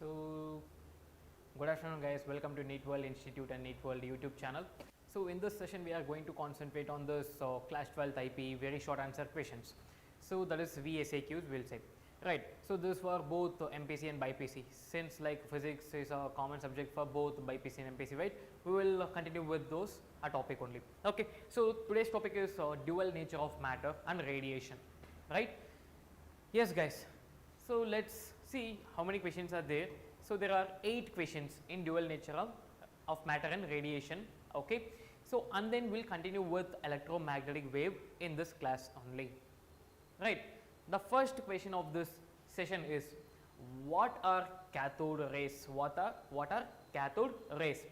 So, good afternoon guys, welcome to NEET World Institute and NEET World YouTube channel. So, in this session we are going to concentrate on this class 12th IPE very short answer questions. So, that is VSAQs we will say. Right. So, this for both MPC and BIPC. Since like physics is a common subject for both BIPC and MPC, right, we will continue with those a topic only. Okay. So, today's topic is dual nature of matter and radiation. Right. Yes guys. So, let us see how many questions are there. So, there are 8 questions in dual nature of matter and radiation. Okay. So, and then we will continue with electromagnetic wave in this class only. Right. The first question of this session is, what are cathode rays? What are cathode rays?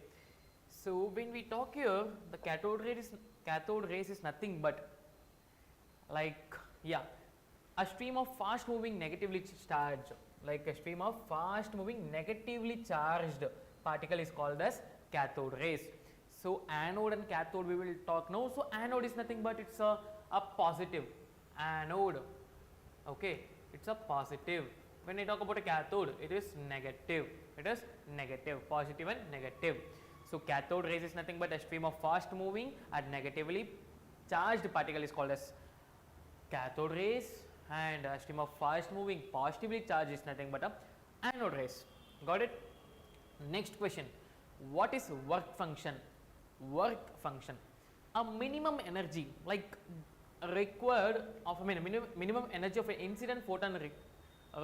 So, when we talk here, the cathode rays is nothing but like a stream of fast moving negatively charged, like a stream of fast moving negatively charged particle is called as cathode rays. So, anode and cathode we will talk now. So, anode is nothing but it's a positive anode. Okay, it's a positive. When I talk about a cathode, it is negative. It is negative, positive and negative. So, cathode rays is nothing but a stream of fast moving and negatively charged particle is called as cathode rays, and a stream of fast moving positively charged is nothing but a anode rays. Got it? Next question, what is work function? Work function, a minimum energy like required of minimum energy of an incident photon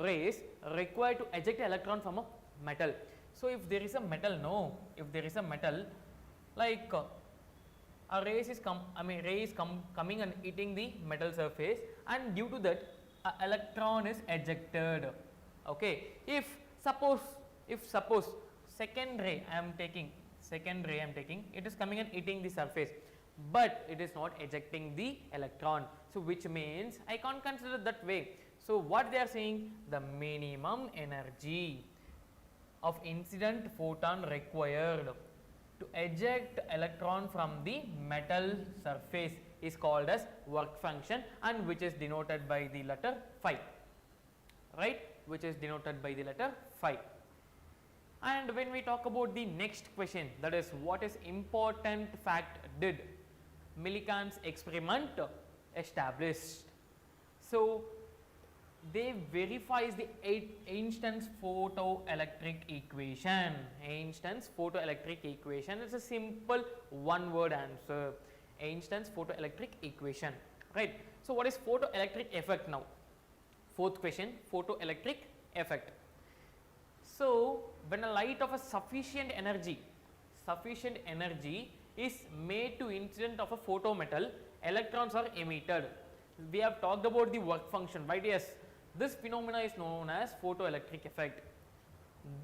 rays required to eject an electron from a metal. So, if there is a metal, if there is a metal, like a ray is coming and hitting the metal surface, and due to that electron is ejected. Okay, if suppose second ray I am taking, it is coming and hitting the surface, but it is not ejecting the electron. So, which means I can't consider that way. So, what they are saying, the minimum energy of incident photon required to eject electron from the metal surface is called as work function, and which is denoted by the letter phi, right, which is denoted by the letter phi. And when we talk about the next question, that is, what is important fact did Millikan's experiment established? So, they verifies the Einstein's photoelectric equation. Einstein's photoelectric equation is a simple one word answer. Einstein's photoelectric equation, right. So, what is photoelectric effect now? Fourth question, photoelectric effect. So, when a light of a sufficient energy is made to incident of a photometal, electrons are emitted. We have talked about the work function, right? Yes, this phenomena is known as photoelectric effect.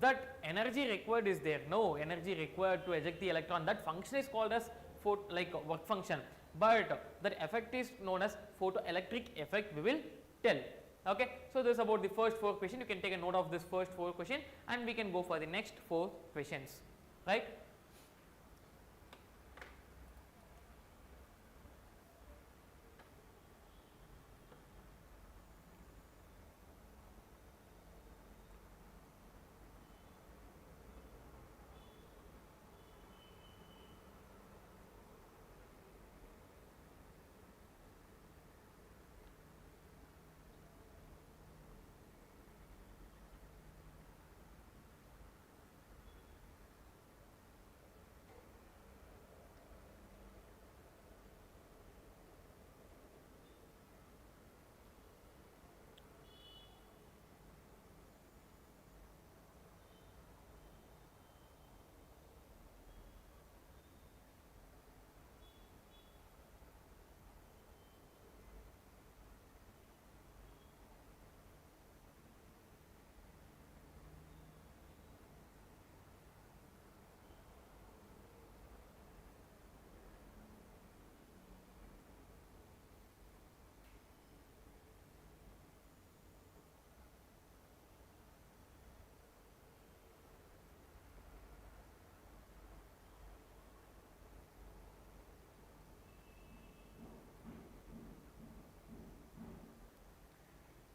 That energy required is there, no energy required to eject the electron, that function is called as work function, but that effect is known as photoelectric effect, we will tell. Okay, so this is about the first 4 questions. You can take a note of this first 4 questions and we can go for the next 4 questions, right.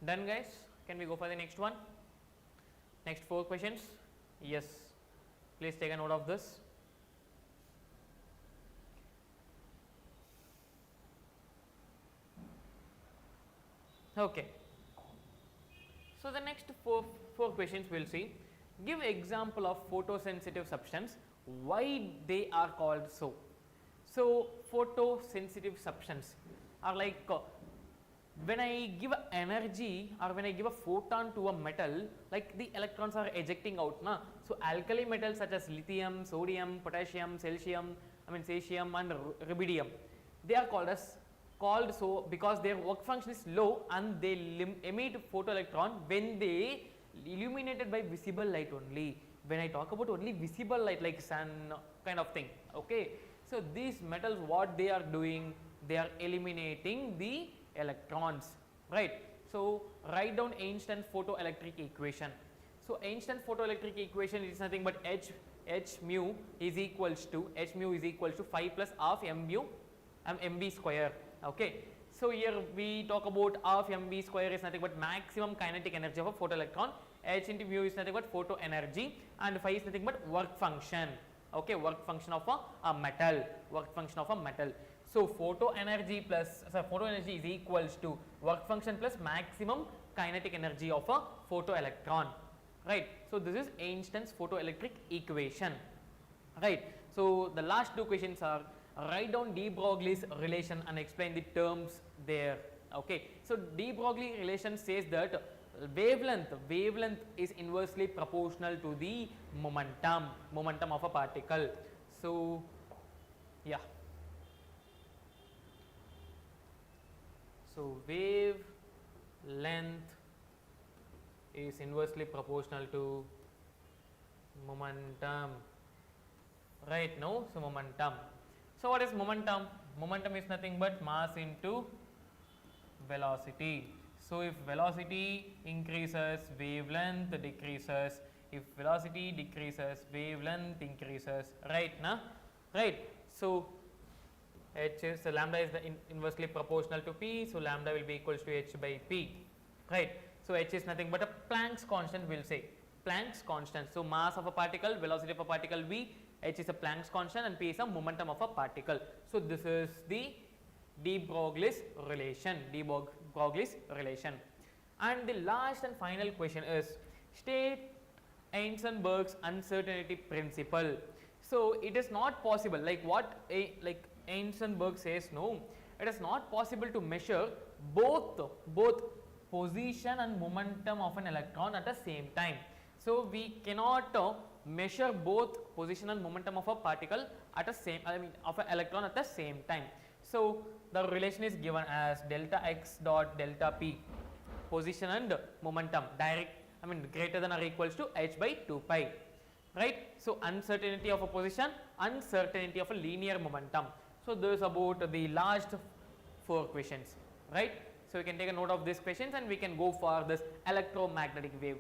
Done guys, can we go for the next one? Next 4 questions. Yes, please take a note of this. Okay. So the next four questions we'll see. Give example of photosensitive substance. Why they are called so? So photosensitive substance are like when I give a energy or when I give a photon to a metal, like the electrons are ejecting out, na? So alkali metals such as lithium, sodium, potassium, cesium and rubidium, they are called so because their work function is low and they emit photoelectron when they illuminated by visible light only. When I talk about only visible light like sun kind of thing, okay. So these metals, what they are doing, they are eliminating the electrons, right. So write down Einstein photoelectric equation. So Einstein photoelectric equation is nothing but H mu is equals to 5 plus half mv square, okay. So here we talk about half mv square is nothing but maximum kinetic energy of a photoelectron. H into mu is nothing but photo energy, and phi is nothing but work function, okay, work function of a metal, work function of a metal. So photo energy is equals to work function plus maximum kinetic energy of a photoelectron, right. So this is Einstein's photoelectric equation, right. So the last 2 questions are write down de Broglie's relation and explain the terms there, okay. So de Broglie relation says that wavelength is inversely proportional to the momentum of a particle. So yeah, so wavelength is inversely proportional to momentum, right. No, so momentum. So what is momentum? Momentum is nothing but mass into velocity. So if velocity increases, wavelength decreases. If velocity decreases, wavelength increases, right na? Right. So h is lambda is the inversely proportional to p, so lambda will be equals to h by p, right. So h is nothing but a Planck's constant, we'll say Planck's constant. So mass of a particle, velocity of a particle v, h is a Planck's constant and p is a momentum of a particle. So this is the de Broglie's relation, and the last and final question is state Heisenberg's uncertainty principle. So it is not possible, like what Heisenberg says, no, it is not possible to measure both position and momentum of an electron at the same time. So we cannot measure both position and momentum of a particle at the same, of an electron at the same time. So the relation is given as delta x dot delta p, position and momentum, greater than or equals to h by 2 pi, right. So uncertainty of a position, uncertainty of a linear momentum. So this is about the last 4 questions, right. So we can take a note of these questions and we can go for this electromagnetic wave.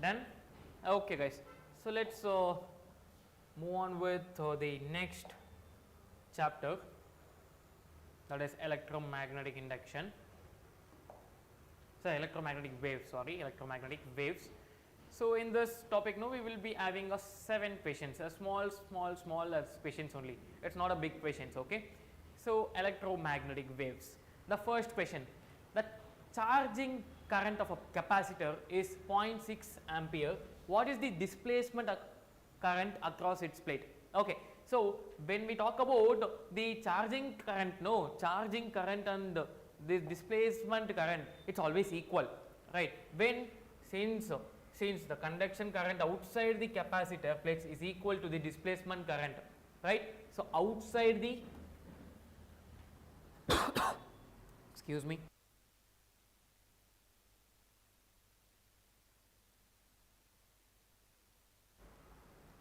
Done? Okay guys, so let's move on with the next chapter, that is electromagnetic induction. So electromagnetic waves, electromagnetic waves. So in this topic now we will be having a 7 questions, a small questions only. It's not a big questions, okay. So electromagnetic waves. The first question, the charging current of a capacitor is 0.6 ampere. What is the displacement current across its plate? Okay. So when we talk about the charging current, charging current and the displacement current, it's always equal, right? When since the conduction current outside the capacitor plates is equal to the displacement current, right? So outside the excuse me,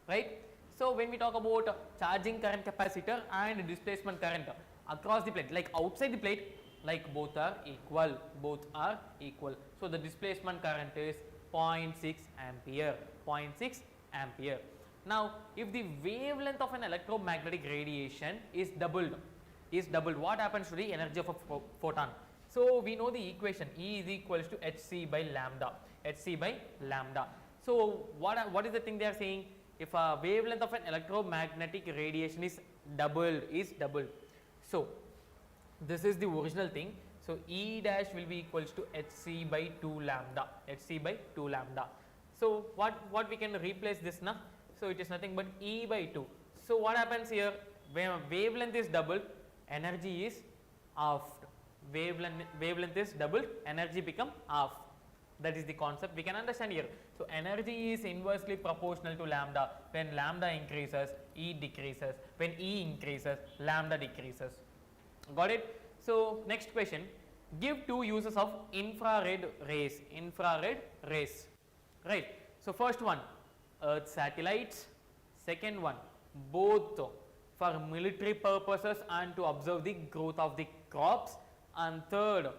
right? So when we talk about charging current capacitor and displacement current across the plate, like outside the plate, like both are equal, so the displacement current is 0.6 ampere, 0.6 ampere. Now if the wavelength of an electromagnetic radiation is doubled, what happens to the energy of a photon? So we know the equation, E is equals to hc by lambda. So what is the thing they are saying? If a wavelength of an electromagnetic radiation is doubled, so this is the original thing. So E dash will be equals to hc by 2 lambda. So what we can replace this now? So it is nothing but E by 2. So what happens here? When wavelength is doubled, energy is half. Wavelength is doubled, energy become half. That is the concept we can understand here. So energy is inversely proportional to lambda. When lambda increases, E decreases. When E increases, lambda decreases. Got it? So next question, give 2 uses of infrared rays, right? So first one, Earth satellites. Second one, both for military purposes and to observe the growth of the crops. And third,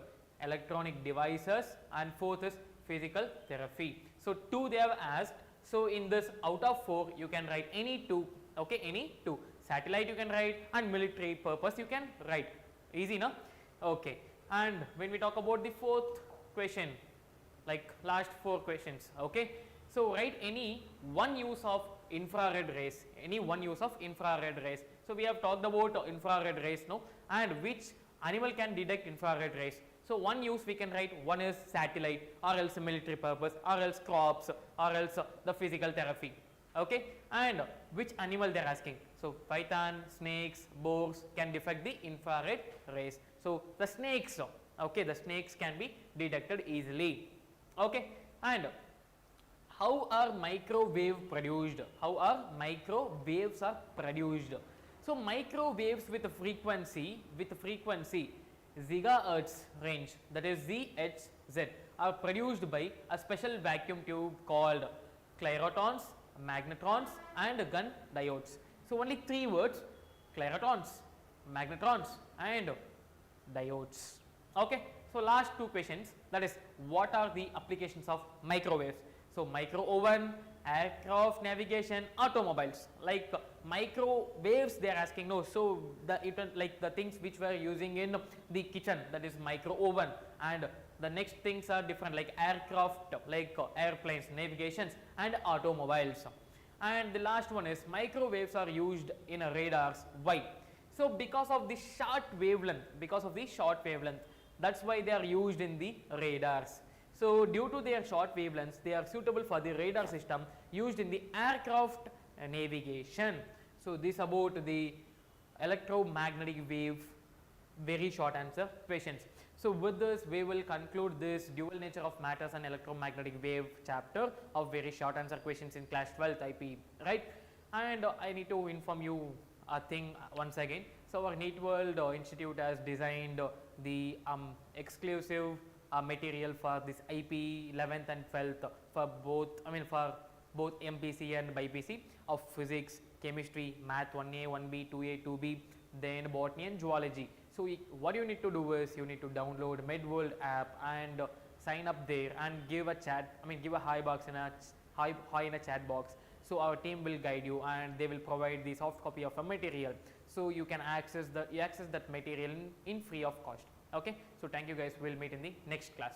electronic devices. And fourth is physical therapy. So 2 they have asked. So in this, out of 4 you can write any 2, okay, any 2. Satellite you can write and military purpose you can write. Easy, no? Okay. And when we talk about the 4th question, like last 4 questions, okay. So write any one use of infrared rays, So we have talked about infrared rays, no, and which animal can detect infrared rays. So one use we can write, one is satellite, or else military purpose, or else crops, or else the physical therapy, okay. And which animal they are asking? So python, snakes, boars can detect the infrared rays. So the snakes, okay, the snakes can be detected easily, okay. And how are microwave produced? Are produced? So microwaves with frequency gigahertz range, that is GHz, are produced by a special vacuum tube called sclerotons, magnetrons and gun diodes. So only 3 words: sclerotons, magnetrons and diodes, okay. So last 2 questions, that is, what are the applications of microwaves? So micro oven, aircraft navigation, automobiles. Like microwaves they are asking, no. So like the things which we are using in the kitchen, that is micro oven, and the next things are different, like aircraft, like airplanes, navigations and automobiles. And the last one is microwaves are used in radars. Why? So because of the short wavelength, that's why they are used in the radars. So due to their short wavelengths, they are suitable for the radar system used in the aircraft navigation. So this about the electromagnetic wave, very short answer questions. So with this we will conclude this dual nature of matters and electromagnetic wave chapter of very short answer questions in class 12th IPE, right? And I need to inform you a thing once again. So our NEET World Institute has designed the exclusive material for this IPE 11th and 12th for both MPC and BPC of physics, chemistry, math 1A, 1B, 2A, 2B, then botany and zoology. So what you need to do is you need to download NEET World app and sign up there and give a chat, give a hi box in a hi in a chat box. So our team will guide you and they will provide the soft copy of a material, so you can access that material in free of cost. Okay, so thank you guys, we'll meet in the next class.